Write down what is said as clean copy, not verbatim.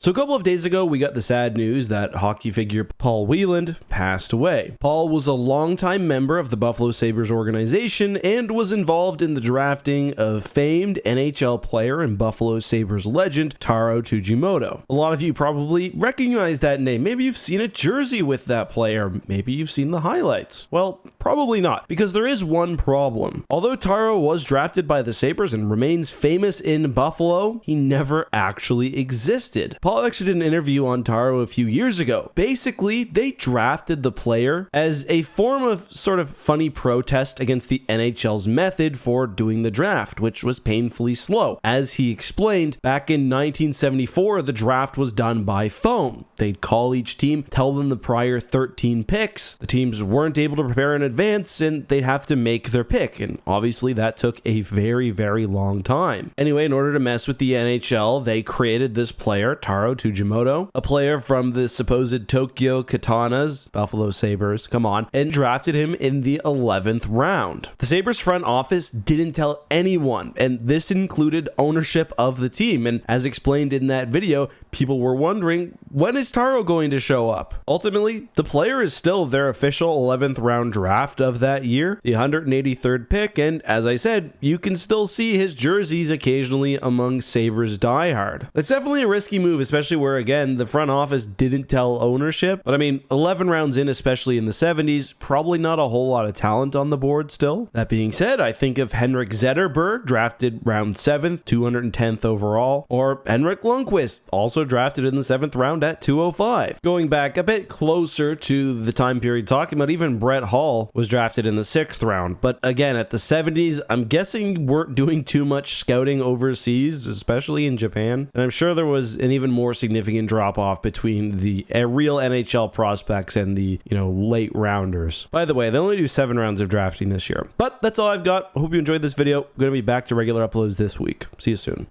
So a couple of days ago, we got the sad news that hockey figure Paul Wheeland passed away. Paul was a longtime member of the Buffalo Sabres organization and was involved in the drafting of famed NHL player and Buffalo Sabres legend Taro Tsujimoto. A lot of you probably recognize that name. Maybe you've seen a jersey with that player. Maybe you've seen the highlights. Well, probably not, because there is one problem. Although Taro was drafted by the Sabres and remains famous in Buffalo, he never actually existed. Paul actually did an interview on Taro a few years ago. Basically, they drafted the player as a form of sort of funny protest against the NHL's method for doing the draft, which was painfully slow. As he explained, back in 1974, the draft was done by phone. They'd call each team, tell them the prior 13 picks. The teams weren't able to prepare in advance, and they'd have to make their pick, and obviously that took a very, very long time. Anyway, in order to mess with the NHL, they created this player, Taro Tsujimoto, a player from the supposed Tokyo Katanas, Buffalo Sabres, come on, and drafted him in the 11th round. The Sabres front office didn't tell anyone, and this included ownership of the team, and as explained in that video, people were wondering, when is Taro going to show up? Ultimately, the player is still their official 11th round draft of that year, the 183rd pick, and as I said, you can still see his jerseys occasionally among Sabres diehard. It's definitely a risky move, especially where, again, the front office didn't tell ownership. But I mean, 11 rounds in, especially in the 70s, probably not a whole lot of talent on the board still. That being said, I think of Henrik Zetterberg, drafted round 7th, 210th overall, or Henrik Lundqvist, also drafted in the 7th round at 205. Going back a bit closer to the time period talking about, even Brett Hall was drafted in the 6th round. But again, at the 70s, I'm guessing weren't doing too much scouting overseas, especially in Japan. And I'm sure there was an even more significant drop off between the real NHL prospects and the, late rounders. By the way, they only do 7 rounds of drafting this year. But that's all I've got. I hope you enjoyed this video. I'm going to be back to regular uploads this week. See you soon.